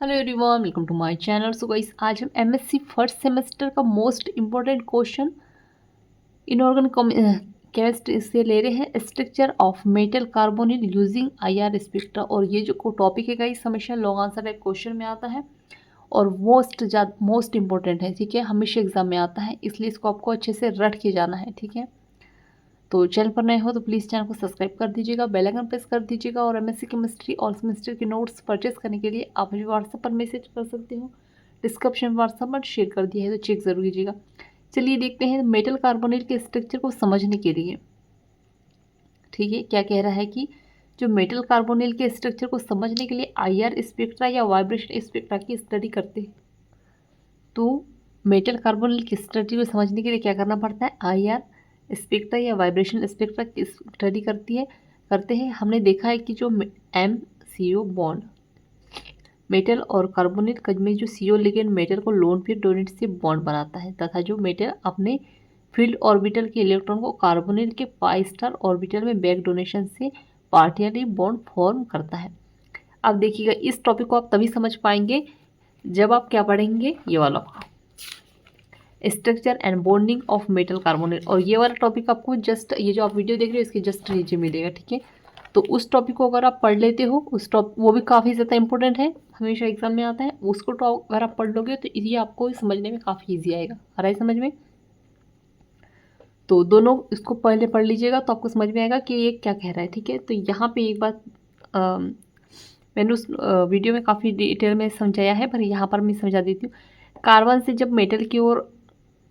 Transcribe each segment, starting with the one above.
Hello everyone, welcome to my channel. So guys, आज हम MSc first semester का most important question inorganic chemistry से ले रहे हैं, structure of metal carbonyl using IR spectra. और ये जो टॉपिक है गाइस, हमेशा लॉन्ग आंसर टाइप क्वेश्चन में आता है और मोस्ट इम्पोर्टेंट है। ठीक है, हमेशा एग्जाम में आता है, इसलिए इसको आपको अच्छे से रट के जाना है। ठीक है, तो चैनल पर नए हो तो प्लीज़ चैनल को सब्सक्राइब कर दीजिएगा, बेल आइकन प्रेस कर दीजिएगा। और एमएससी केमिस्ट्री और सेमेस्टर के नोट्स परचेस करने के लिए आप मुझे व्हाट्सएप पर मैसेज कर सकते हो। डिस्क्रिप्शन व्हाट्सएप पर शेयर कर दिया है, तो चेक ज़रूर कीजिएगा। चलिए देखते हैं मेटल कार्बोनेट के स्ट्रक्चर को समझने के लिए। ठीक है, क्या कह रहा है कि जो मेटल कार्बोनिल के स्ट्रक्चर को समझने के लिए आईआर स्पेक्ट्रा या वाइब्रेशन स्पेक्ट्रा की स्टडी करते हैं। तो मेटल कार्बोनिल की स्टडी को समझने के लिए क्या करना पड़ता है, आईआर स्पेक्ट्रा या वाइब्रेशन स्पेक्ट्रा की स्टडी करते हैं। हमने देखा है कि जो MCO बॉन्ड मेटल और कार्बोनेट में जो CO लिगेंड मेटल को लोन पेयर डोनेट से बॉन्ड बनाता है, तथा जो मेटल अपने फील्ड ऑर्बिटल के इलेक्ट्रॉन को कार्बोनेट के पाई स्टार ऑर्बिटल में बैक डोनेशन से पार्टियली बॉन्ड फॉर्म करता है। अब देखिएगा, इस टॉपिक को आप तभी समझ पाएंगे जब आप क्या पढ़ेंगे, ये वाला structure and bonding of metal carbonate. और ये वाला टॉपिक आपको जस्ट, ये जो आप वीडियो देख रहे हो इसके जस्ट नीचे मिलेगा। ठीक है, तो उस टॉपिक को अगर आप पढ़ लेते हो, वो भी काफ़ी ज़्यादा इंपॉर्टेंट है, हमेशा एग्जाम में आता है। उसको अगर आप पढ़ लोगे तो ये आपको समझने में काफ़ी ईजी आएगा। आ रहा है समझ में? तो दोनों इसको पहले पढ़ लीजिएगा तो आपको समझ में आएगा कि ये क्या कह रहा है। ठीक है, तो यहाँ पे एक बात मैंने उस वीडियो में काफ़ी डिटेल में समझाया है, पर यहाँ पर मैं समझा देती हूँ। कार्बन से जब मेटल की ओर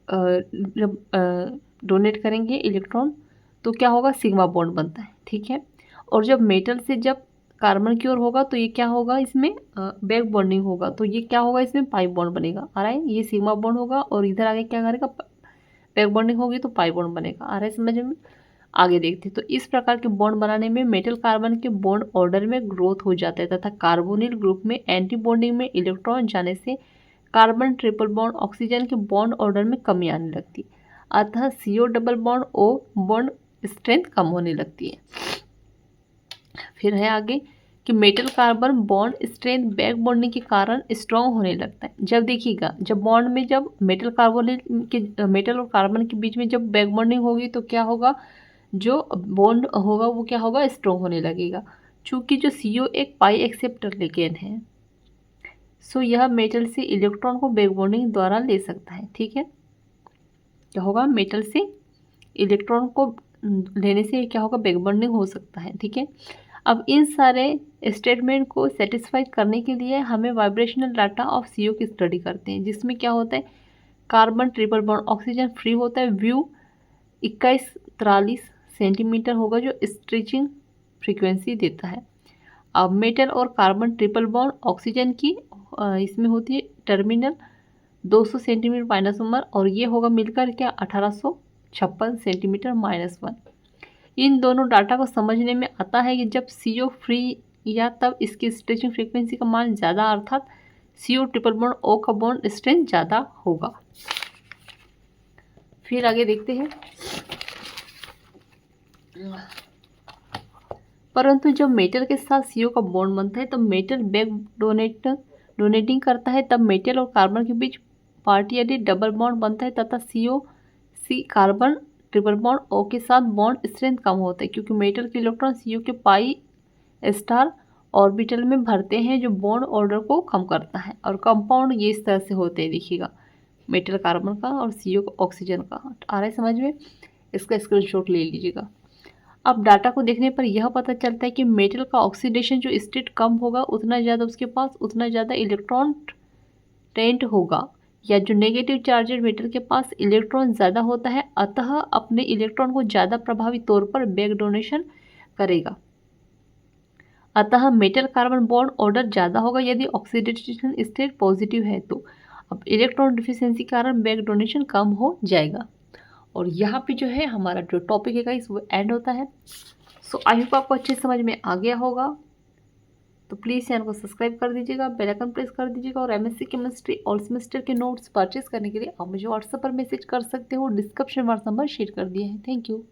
जब डोनेट करेंगे इलेक्ट्रॉन तो क्या होगा, सिग्मा बॉन्ड बनता है। ठीक है, और जब मेटल से जब कार्बन की ओर होगा तो ये क्या होगा, इसमें बैक बॉन्डिंग होगा, तो ये क्या होगा, इसमें पाई बॉन्ड बनेगा। आ रहा है, ये सिग्मा बॉन्ड होगा और इधर आगे क्या करेगा, बैक बॉन्डिंग होगी तो पाई बॉन्ड बनेगा। आ रहा है समझ में? आगे देखते हैं, तो इस प्रकार के बॉन्ड बनाने में मेटल कार्बन के बॉन्ड ऑर्डर में ग्रोथ हो जाता है, तथा कार्बोनिल ग्रुप में एंटी बॉन्डिंग में इलेक्ट्रॉन जाने से कार्बन ट्रिपल बॉन्ड ऑक्सीजन के बॉन्ड ऑर्डर में कमी आने लगती है, अतः CO double bond O bond strength कम होने लगती है। फिर है आगे कि metal carbon bond strength back bonding के कारण स्ट्रॉन्ग होने लगता है। जब देखिएगा, जब बॉन्ड में जब मेटल और कार्बन के बीच में जब बैक बॉन्डिंग होगी तो क्या होगा, जो बॉन्ड होगा वो क्या होगा, स्ट्रॉन्ग होने लगेगा। चूँकि जो CO एक पाई एक्सेप्टर लिगेंड है, सो यह मेटल से इलेक्ट्रॉन को बैक बॉन्डिंग द्वारा ले सकता है। ठीक है, क्या होगा, मेटल से इलेक्ट्रॉन को लेने से क्या होगा, बैक बॉन्डिंग हो सकता है। ठीक है, अब इन सारे स्टेटमेंट को सेटिस्फाई करने के लिए हमें वाइब्रेशनल डाटा ऑफ CO की स्टडी करते हैं, जिसमें क्या होता है, carbon triple bond oxygen free होता है, व्यू 2143 सेंटीमीटर होगा, जो स्ट्रेचिंग फ्रीक्वेंसी देता है। अब मेटल और कार्बन ट्रिपल बॉन्ड ऑक्सीजन की इसमें होती है टर्मिनल 200 सेंटीमीटर -1, और ये होगा मिलकर क्या 1856 सेंटीमीटर -1। इन दोनों डाटा को समझने में आता है कि जब CO फ्री या तब इसकी स्ट्रेचिंग फ्रीक्वेंसी का मान ज़्यादा, अर्थात CO ट्रिपल बॉन्ड O का बॉन्ड स्ट्रेंथ ज़्यादा होगा। फिर आगे देखते हैं, परंतु जब मेटल के साथ CO का बॉन्ड बनता है तब मेटल बैक डोनेटिंग करता है, तब मेटल और कार्बन के बीच पार्टियली डबल बॉन्ड बनता है, तथा C carbon triple bond O के साथ बॉन्ड स्ट्रेंथ कम होता है, क्योंकि मेटल के इलेक्ट्रॉन CO के पाई स्टार ऑर्बिटल में भरते हैं, जो बॉन्ड ऑर्डर को कम करता है। और कंपाउंड ये इस तरह से होते हैं, देखिएगा, मेटल कार्बन का और CO का ऑक्सीजन का। आ रहा है समझ में? इसका स्क्रीनशॉट ले लीजिएगा। अब डाटा को देखने पर यह पता चलता है कि मेटल का ऑक्सीडेशन जो स्टेट कम होगा, उतना ज़्यादा उसके पास उतना ज़्यादा इलेक्ट्रॉन टेंट होगा, या जो नेगेटिव चार्जेड मेटल के पास इलेक्ट्रॉन ज़्यादा होता है, अतः अपने इलेक्ट्रॉन को ज़्यादा प्रभावी तौर पर बैक डोनेशन करेगा। अतः मेटल कार्बन बॉन्ड ऑर्डर ज़्यादा होगा यदि ऑक्सीडेशन स्टेट पॉजिटिव है, तो अब इलेक्ट्रॉन डिफिशियंसी के कारण बैक डोनेशन कम हो जाएगा। और यहाँ पे जो है हमारा जो टॉपिक है गाइस वो एंड होता है। सो आई होप आपको अच्छे समझ में आ गया होगा, तो प्लीज़ चैनल को सब्सक्राइब कर दीजिएगा, बेल आइकन प्रेस कर दीजिएगा। और एमएससी केमिस्ट्री ऑल सेमेस्टर के नोट्स परचेस करने के लिए आप मुझे व्हाट्सएप पर मैसेज कर सकते हो, डिस्क्रिप्शन व्हाट्सएप नंबर शेयर कर दिया है। Thank you.